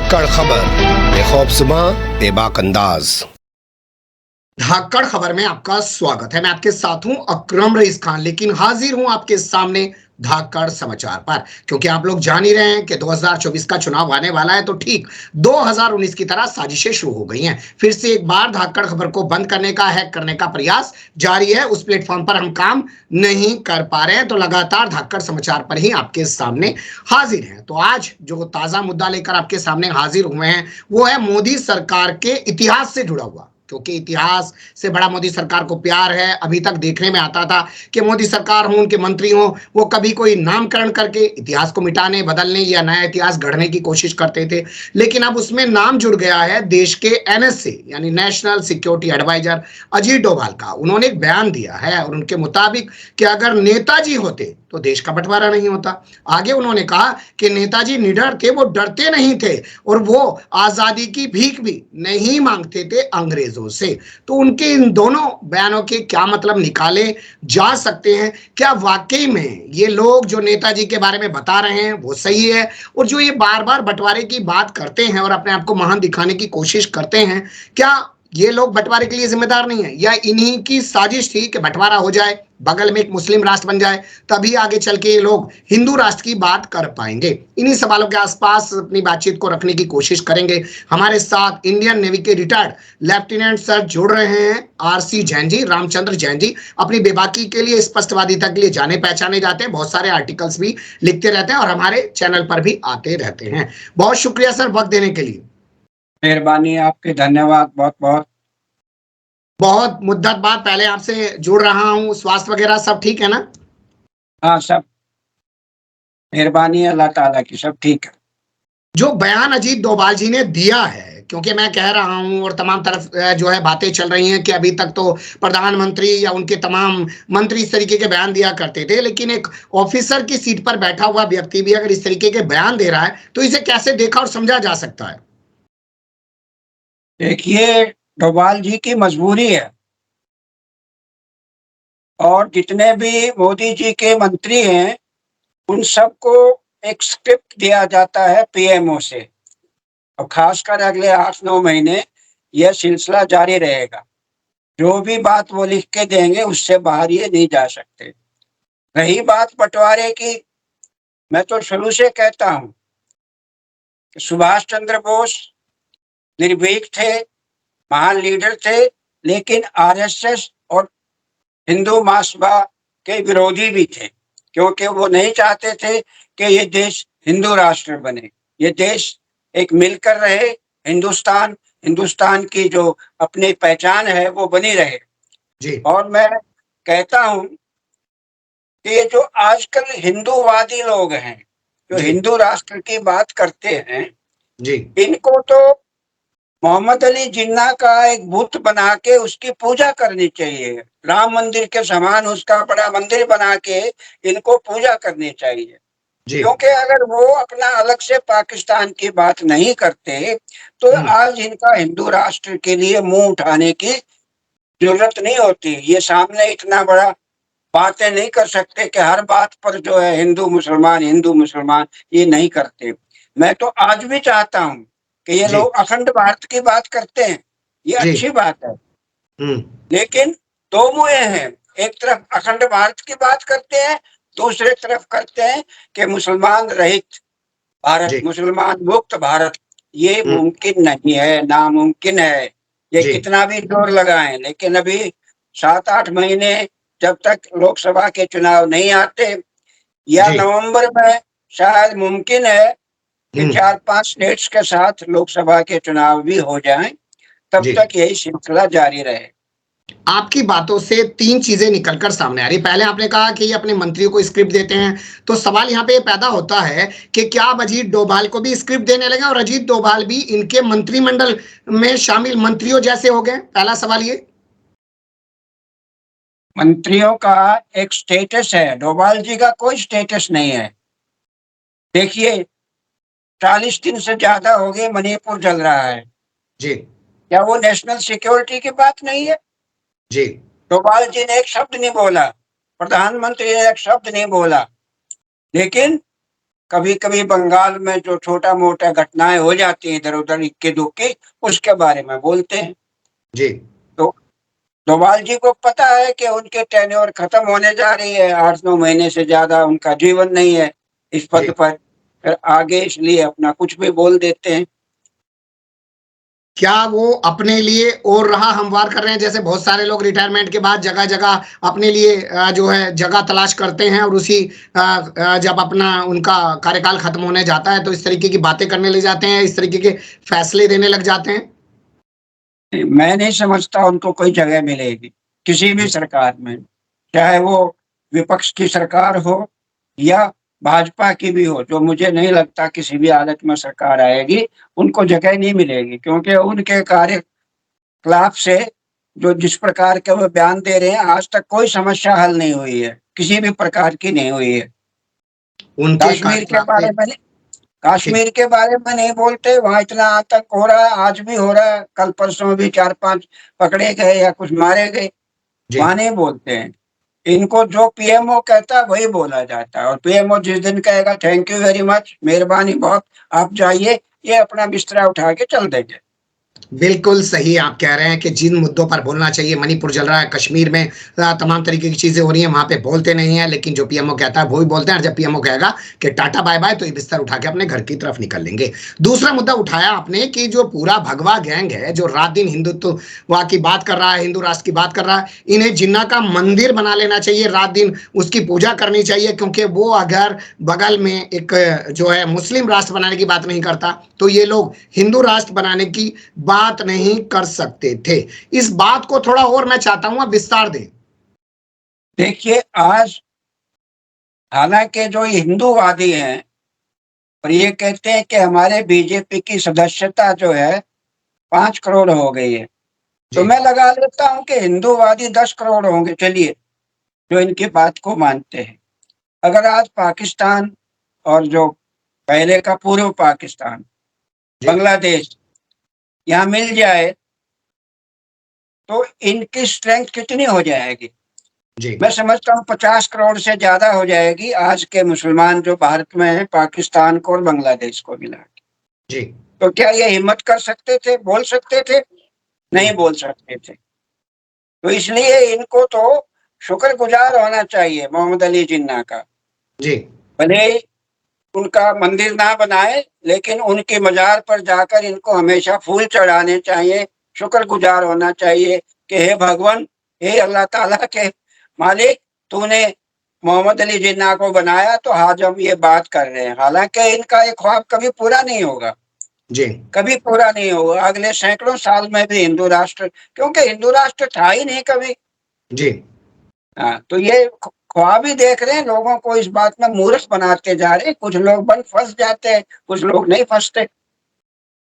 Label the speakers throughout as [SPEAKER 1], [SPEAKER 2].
[SPEAKER 1] धाकड़ खबर, बेखौफज़ुमा बेबाक अंदाज।
[SPEAKER 2] धाकड़ खबर में आपका स्वागत है। मैं आपके साथ हूं अकरम रईस खान, लेकिन हाजिर हूं आपके सामने धाकड़ समाचार पर, क्योंकि आप लोग जान ही रहे हैं कि 2024 का चुनाव आने वाला है। तो ठीक 2019 की तरह साजिशें शुरू हो गई हैं। फिर से एक बार धाकड़ खबर को बंद करने का, हैक करने का प्रयास जारी है। उस प्लेटफॉर्म पर हम काम नहीं कर पा रहे हैं, तो लगातार धाकड़ समाचार पर ही आपके सामने हाजिर हैं। तो आज जो ताजा मुद्दा लेकर आपके सामने हाजिर हुए हैं वो है मोदी सरकार के इतिहास से जुड़ा हुआ, क्योंकि इतिहास से बड़ा मोदी सरकार को प्यार है। अभी तक देखने में आता था कि मोदी सरकार हो, उनके मंत्री हो, वो कभी कोई नामकरण करके इतिहास को मिटाने, बदलने या नया इतिहास गढ़ने की कोशिश करते थे। लेकिन अब उसमें नाम जुड़ गया है देश के एनएसए यानी national security adviser Ajit Doval का। उन्होंने एक बयान दिया है और उनके मुताबिक कि अगर नेताजी होते तो देश का बंटवारा नहीं होता। आगे उन्होंने कहा कि नेताजी निडर थे, वो डरते नहीं थे और वो आजादी की भीख भी नहीं मांगते थे अंग्रेजों से। तो उनके इन दोनों बयानों के क्या मतलब निकाले जा सकते हैं? क्या वाकई में ये लोग जो नेताजी के बारे में बता रहे हैं वो सही है? और जो ये बार बार बंटवारे की बात करते हैं और अपने आप को महान दिखाने की कोशिश करते हैं, क्या ये लोग बंटवारे के लिए जिम्मेदार नहीं है, या इन्हीं की साजिश थी कि बंटवारा हो जाए, बगल में एक मुस्लिम राष्ट्र बन जाए, तभी आगे चल के ये लोग हिंदू राष्ट्र की बात कर पाएंगे? इन्हीं सवालों के आसपास अपनी बातचीत को रखने की कोशिश करेंगे। हमारे साथ इंडियन नेवी के रिटायर्ड लेफ्टिनेंट सर जुड़ रहे हैं, आरसी जैन जी, रामचंद्र जैन जी। अपनी बेबाकी के लिए, स्पष्टवादिता के लिए जाने पहचाने जाते हैं, बहुत सारे आर्टिकल्स भी लिखते रहते हैं और हमारे चैनल पर भी आते रहते हैं। बहुत शुक्रिया सर वक्त देने के लिए।
[SPEAKER 3] मेहरबानी, आपके धन्यवाद बहुत बहुत।
[SPEAKER 2] बहुत मुद्दत बाद पहले आपसे जुड़ रहा हूँ। स्वास्थ्य वगैरह सब ठीक है ना?
[SPEAKER 3] हाँ, सब मेहरबानी अल्लाह ताला की, सब ठीक है।
[SPEAKER 2] जो बयान अजीत डोभाल जी ने दिया है, क्योंकि मैं कह रहा हूं और तमाम तरफ जो है बातें चल रही हैं कि अभी तक तो प्रधानमंत्री या उनके तमाम मंत्री इस तरीके के बयान दिया करते थे, लेकिन एक ऑफिसर की सीट पर बैठा हुआ व्यक्ति भी अगर इस तरीके के बयान दे रहा है तो इसे कैसे देखा और समझा जा सकता है?
[SPEAKER 3] देखिए, डोभाल जी की मजबूरी है और जितने भी मोदी जी के मंत्री हैं उन सबको एक स्क्रिप्ट दिया जाता है पीएमओ से, और खासकर अगले 8-9 महीने यह सिलसिला जारी रहेगा। जो भी बात वो लिख के देंगे उससे बाहर ये नहीं जा सकते। रही बात बंटवारे की, मैं तो शुरू से कहता हूं कि सुभाष चंद्र बोस निर्भीक थे, महान लीडर थे, लेकिन आरएसएस और हिंदू महासभा के विरोधी भी थे, क्योंकि वो नहीं चाहते थे कि ये देश हिंदू राष्ट्र बने, ये देश एक मिलकर रहे, हिंदुस्तान की जो अपनी पहचान है वो बनी रहे।
[SPEAKER 2] जी
[SPEAKER 3] और मैं कहता हूं कि ये जो आजकल हिंदूवादी लोग हैं, जो
[SPEAKER 2] जी
[SPEAKER 3] हिंदू राष्ट्र की बात करते हैं,
[SPEAKER 2] जी
[SPEAKER 3] इनको तो मोहम्मद अली जिन्ना का एक बुत बना के उसकी पूजा करनी चाहिए। राम मंदिर के समान उसका बड़ा मंदिर बना के इनको पूजा करनी चाहिए।
[SPEAKER 2] जी
[SPEAKER 3] क्योंकि अगर वो अपना अलग से पाकिस्तान की बात नहीं करते तो आज इनका हिंदू राष्ट्र के लिए मुंह उठाने की जरूरत नहीं होती। ये सामने इतना बड़ा बातें नहीं कर सकते कि हर बात पर जो है हिंदू मुसलमान ये नहीं करते। मैं तो आज भी चाहता हूं कि ये
[SPEAKER 2] जी
[SPEAKER 3] लोग अखंड भारत की बात करते हैं, ये
[SPEAKER 2] जी
[SPEAKER 3] अच्छी बात है,
[SPEAKER 2] हम्म
[SPEAKER 3] लेकिन दो मुंह हैं। एक तरफ अखंड भारत की बात करते हैं, दूसरे तरफ करते हैं कि मुसलमान रहित भारत,
[SPEAKER 2] जी
[SPEAKER 3] मुसलमान मुक्त भारत। ये
[SPEAKER 2] हम्म
[SPEAKER 3] मुमकिन नहीं है, नामुमकिन है। ये
[SPEAKER 2] जी
[SPEAKER 3] कितना भी जोर लगाएं, लेकिन अभी 7-8 महीने जब तक लोकसभा के चुनाव नहीं आते, या
[SPEAKER 2] जी
[SPEAKER 3] नवंबर में शायद मुमकिन है कि
[SPEAKER 2] हम्म
[SPEAKER 3] 4-5 स्टेट्स के साथ लोकसभा के चुनाव भी हो जाएं, तब
[SPEAKER 2] जी
[SPEAKER 3] तक यही सिलसिला जारी रहे।
[SPEAKER 2] आपकी बातों से तीन चीजें निकलकर सामने आ रही। पहले आपने कहा कि ये अपने मंत्रियों को स्क्रिप्ट देते हैं, तो सवाल यहाँ पे ये पैदा होता है कि क्या अब अजीत डोभाल को भी स्क्रिप्ट देने लगे और अजीत डोभाल भी इनके मंत्रिमंडल में शामिल मंत्रियों जैसे हो गए? पहला सवाल ये।
[SPEAKER 3] मंत्रियों का एक स्टेटस है, डोभाल जी का कोई स्टेटस नहीं है। देखिए, 40 दिन से ज्यादा हो गए मणिपुर जल रहा है,
[SPEAKER 2] जी
[SPEAKER 3] क्या वो नेशनल सिक्योरिटी की बात नहीं है?
[SPEAKER 2] जी
[SPEAKER 3] डोभाल जी ने एक शब्द नहीं बोला, प्रधानमंत्री ने एक शब्द नहीं बोला, लेकिन कभी कभी बंगाल में जो छोटा मोटा घटनाएं हो जाती हैं इधर उधर इक्के दुक्के, उसके बारे में बोलते हैं।
[SPEAKER 2] जी
[SPEAKER 3] तो डोभाल जी को पता है कि उनके टेन्योर खत्म होने जा रही है, 8-9 महीने से ज्यादा उनका जीवन नहीं है इस पद
[SPEAKER 2] जी।
[SPEAKER 3] पर, फिर आगे इसलिए अपना कुछ भी बोल देते हैं।
[SPEAKER 2] क्या वो अपने लिए और राह हमवार कर रहे हैं? जैसे बहुत सारे लोग रिटायरमेंट के बाद जगह जगह अपने लिए जो है जगह तलाश करते हैं और उसी जब अपना उनका कार्यकाल खत्म होने जाता है तो इस तरीके की बातें करने लग जाते हैं, इस तरीके के फैसले देने लग जाते हैं।
[SPEAKER 3] मैं नहीं समझता उनको कोई जगह मिलेगी किसी भी
[SPEAKER 2] जी
[SPEAKER 3] सरकार में, चाहे वो विपक्ष की सरकार हो या भाजपा की भी हो, जो मुझे नहीं लगता किसी भी हालत में सरकार आएगी, उनको जगह नहीं मिलेगी, क्योंकि उनके कार्यकलाप से जो जिस प्रकार के वो बयान दे रहे हैं, आज तक कोई समस्या हल नहीं हुई है, किसी भी प्रकार की नहीं हुई है।
[SPEAKER 2] उनके
[SPEAKER 3] कश्मीर के
[SPEAKER 2] कार्यकाल
[SPEAKER 3] बारे
[SPEAKER 2] में।
[SPEAKER 3] में
[SPEAKER 2] ठीक।
[SPEAKER 3] कश्मीर के बारे में नहीं बोलते, वहां इतना आतंक हो रहा है, आज भी हो रहा है, कल परसों भी 4-5 पकड़े गए या कुछ मारे गए,
[SPEAKER 2] जी
[SPEAKER 3] वहां नहीं बोलते हैं। इनको जो पीएमओ कहता है वही बोला जाता है, और पीएमओ जिस दिन कहेगा थैंक यू वेरी मच, मेहरबानी बहुत, आप जाइए, ये अपना बिस्तरा उठा के चल देंगे।
[SPEAKER 2] बिल्कुल सही आप कह रहे हैं कि जिन मुद्दों पर बोलना चाहिए, मणिपुर जल रहा है, कश्मीर में तमाम तरीके की चीजें हो रही हैं, वहां पे बोलते नहीं है, लेकिन जो पीएमओ कहता है वो ही बोलते हैं। और जब पीएमओ कहेगा कि टाटा बाय बाय, तो ये बिस्तर उठा के अपने घर की तरफ निकल लेंगे। दूसरा मुद्दा उठाया आपने कि जो पूरा भगवा गैंग है, जो रात दिन हिंदुत्व की बात कर रहा है, हिंदू राष्ट्र की बात कर रहा है, इन्हें जिन्ना का मंदिर बना लेना चाहिए, रात दिन उसकी पूजा करनी चाहिए, क्योंकि वो अगर बगल में एक जो है मुस्लिम राष्ट्र बनाने की बात नहीं करता, तो ये लोग हिंदू राष्ट्र बनाने की बात नहीं कर सकते थे। इस बात को थोड़ा और मैं चाहता हूं आप विस्तार दें।
[SPEAKER 3] देखिए, आज हालांकि जो हिंदूवादी हैं और ये कहते हैं कि हमारे बीजेपी की सदस्यता जो है 5 करोड़ हो गई है, तो
[SPEAKER 2] जी
[SPEAKER 3] मैं लगा लेता हूं कि हिंदूवादी 10 करोड़ होंगे, चलिए, जो इनकी बात को मानते हैं। अगर आज पाकिस्तान और जो पहले का पूर्व पाकिस्तान,
[SPEAKER 2] जी
[SPEAKER 3] बांग्लादेश यहाँ मिल जाए, तो इनकी स्ट्रेंथ कितनी हो जाएगी?
[SPEAKER 2] जी
[SPEAKER 3] मैं समझता हूँ 50 करोड़ से ज्यादा हो जाएगी आज के मुसलमान जो भारत में है, पाकिस्तान को और बांग्लादेश को मिला के।
[SPEAKER 2] जी।
[SPEAKER 3] तो क्या ये हिम्मत कर सकते थे, बोल सकते थे? नहीं बोल सकते थे। तो इसलिए इनको तो शुक्रगुजार होना चाहिए मोहम्मद अली जिन्ना का।
[SPEAKER 2] जी
[SPEAKER 3] भले ही उनका मंदिर ना बनाए, लेकिन उनके मजार पर जाकर इनको हमेशा फूल चढ़ाने चाहिए, शुक्रगुजार होना चाहिए कि हे भगवान, हे अल्लाह ताला के मालिक, तूने मोहम्मद अली जिन्ना को बनाया, तो आज हम ये बात कर रहे हैं। हालांकि इनका ये ख्वाब कभी पूरा नहीं होगा,
[SPEAKER 2] जी
[SPEAKER 3] कभी पूरा नहीं होगा अगले सैकड़ों साल में भी हिंदू राष्ट्र, क्योंकि हिंदू राष्ट्र था ही नहीं कभी।
[SPEAKER 2] जी।
[SPEAKER 3] हाँ, तो ये ख्वाब ही देख रहे हैं, लोगों को इस बात में मूर्ख बनाते जा रहे हैं। कुछ लोग बन फंस जाते हैं, कुछ लोग नहीं फंसते।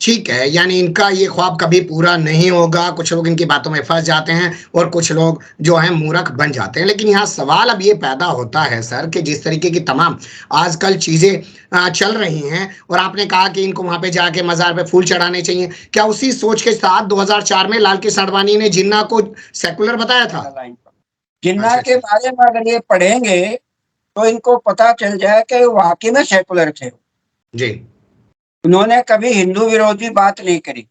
[SPEAKER 2] ठीक है, यानी इनका ये ख्वाब कभी पूरा नहीं होगा, कुछ लोग इनकी बातों में फंस जाते हैं और कुछ लोग जो है मूर्ख बन जाते हैं। लेकिन यहाँ सवाल अब ये पैदा होता है सर कि जिस तरीके की तमाम आजकल चीजें चल रही हैं, और आपने कहा कि इनको वहां पे जाके मजार पे फूल चढ़ाने चाहिए, क्या उसी सोच के साथ 2004 में लाल कृष्ण आडवाणी ने जिन्ना को सेकुलर बताया था?
[SPEAKER 3] जिन्ना
[SPEAKER 2] अच्छा
[SPEAKER 3] के
[SPEAKER 2] अच्छा।
[SPEAKER 3] बारे में अगर ये पढ़ेंगे तो इनको पता चल जाए कि वाकई में सेकुलर थे।
[SPEAKER 2] जी
[SPEAKER 3] उन्होंने कभी हिंदू विरोधी बात नहीं करी,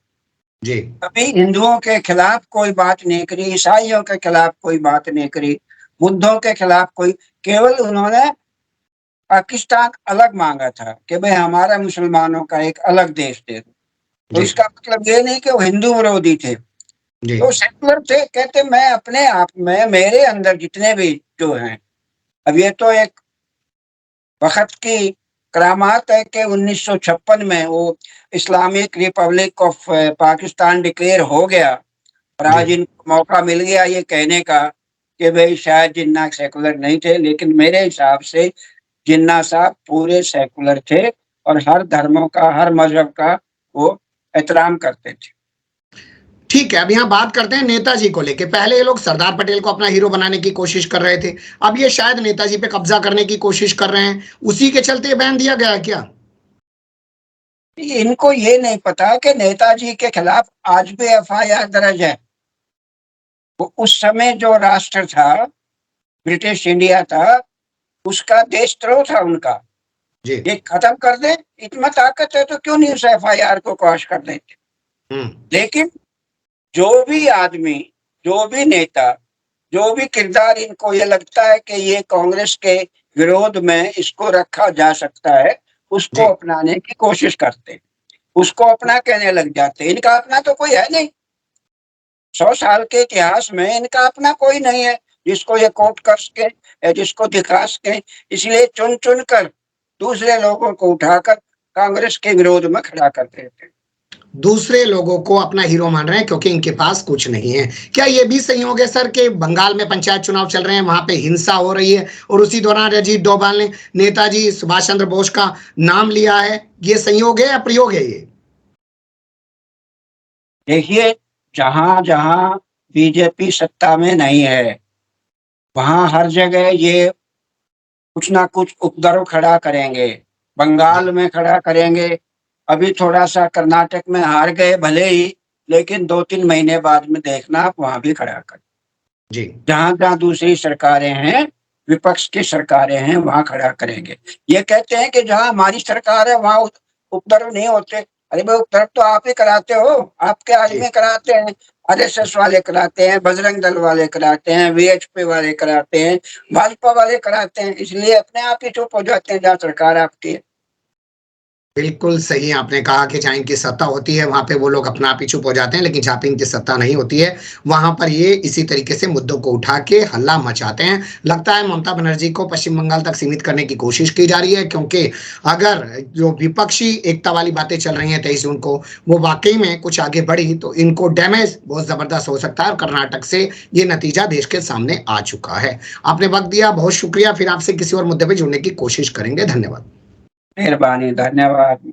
[SPEAKER 2] जी
[SPEAKER 3] कभी हिंदुओं के खिलाफ कोई बात नहीं करी, ईसाइयों के खिलाफ कोई बात नहीं करी, बुद्धों के खिलाफ कोई, केवल उन्होंने पाकिस्तान अलग मांगा था कि भाई हमारा मुसलमानों का एक अलग देश दे दो। तो
[SPEAKER 2] जी
[SPEAKER 3] इसका मतलब ये नहीं कि वो हिंदू विरोधी थे,
[SPEAKER 2] जी
[SPEAKER 3] तो सेकुलर थे। कहते मैं अपने आप में, मेरे अंदर जितने भी जो हैं, अब ये तो एक वक्त की करामात है कि 1956 में वो Islamic Republic of Pakistan declare हो गया, और
[SPEAKER 2] जी।
[SPEAKER 3] आज इनको मौका मिल गया ये कहने का कि भाई शायद जिन्ना सेकुलर नहीं थे, लेकिन मेरे हिसाब से जिन्ना साहब पूरे सेकुलर थे और हर धर्मों का, हर मजहब का वो एहतराम करते थे।
[SPEAKER 2] ठीक है, अब यहाँ बात करते हैं नेताजी को लेके। पहले ये लोग सरदार पटेल को अपना हीरो बनाने की कोशिश कर रहे थे, अब ये शायद नेताजी पे कब्जा करने की कोशिश कर रहे हैं। उसी के चलते बैन दिया गया है क्या?
[SPEAKER 3] इनको ये नहीं पता कि नेताजी के खिलाफ आज भी एफआईआर दर्ज है। वो उस समय जो राष्ट्र था, ब्रिटिश इंडिया था, उसका देशद्रोह था उनका।
[SPEAKER 2] जी।
[SPEAKER 3] ये खत्म कर दे, इतना ताकत है तो क्यों नहीं उस FIR को क्वाश कर देते। लेकिन जो भी आदमी, जो भी नेता, जो भी किरदार इनको ये लगता है कि ये कांग्रेस के विरोध में इसको रखा जा सकता है, उसको
[SPEAKER 2] जी।
[SPEAKER 3] अपनाने की कोशिश करते हैं, उसको अपना कहने लग जाते हैं। इनका अपना तो कोई है नहीं, 100 साल के इतिहास में इनका अपना कोई नहीं है जिसको ये कोट कर सके या जिसको दिखा सके। इसलिए चुन चुन कर दूसरे लोगों को उठाकर कांग्रेस के विरोध में खड़ा कर देते हैं।
[SPEAKER 2] दूसरे लोगों को अपना हीरो मान रहे हैं क्योंकि इनके पास कुछ नहीं है। क्या ये भी संयोग है सर कि बंगाल में पंचायत चुनाव चल रहे हैं, वहां पे हिंसा हो रही है और उसी दौरान अजीत डोभाल ने नेताजी सुभाष चंद्र बोस का नाम लिया है? ये संयोग है या प्रयोग है ये?
[SPEAKER 3] देखिए, जहां जहां बीजेपी सत्ता में नहीं है, वहां हर जगह ये कुछ ना कुछ उपद्रव खड़ा करेंगे। बंगाल में खड़ा करेंगे, अभी थोड़ा सा कर्नाटक में हार गए भले ही, लेकिन 2-3 महीने बाद में देखना आप वहां भी खड़ा कर।
[SPEAKER 2] जी।
[SPEAKER 3] जहां जहां दूसरी सरकारें हैं, विपक्ष की सरकारें हैं, वहां खड़ा करेंगे। ये कहते हैं कि जहां हमारी सरकार है वहां उपद्रव नहीं होते। अरे भाई, उपद्रव तो आप ही कराते हो, आपके आदमी कराते हैं, RSS वाले कराते हैं, बजरंग दल वाले कराते हैं, VHP वाले कराते हैं, भाजपा वाले कराते हैं। इसलिए अपने आप ही चुप हो जाते हैं जहाँ सरकार आपकी है।
[SPEAKER 2] बिल्कुल सही आपने कहा कि जहाँ इनकी सत्ता होती है वहां पे वो लोग अपना आप ही चुप हो जाते हैं, लेकिन जहाँ पे इनकी सत्ता नहीं होती है वहां पर ये इसी तरीके से मुद्दों को उठा के हल्ला मचाते हैं। लगता है ममता बनर्जी को पश्चिम बंगाल तक सीमित करने की कोशिश की जा रही है, क्योंकि अगर जो विपक्षी एकता वाली बातें चल रही हैं 23 जून को, वो वाकई में कुछ आगे बढ़ी तो इनको डैमेज बहुत जबरदस्त हो सकता है और कर्नाटक से ये नतीजा देश के सामने आ चुका है। आपने वक्त दिया, बहुत शुक्रिया। फिर आपसे किसी और मुद्दे पर जुड़ने की कोशिश करेंगे। धन्यवाद।
[SPEAKER 3] मेहरबानी, धन्यवाद।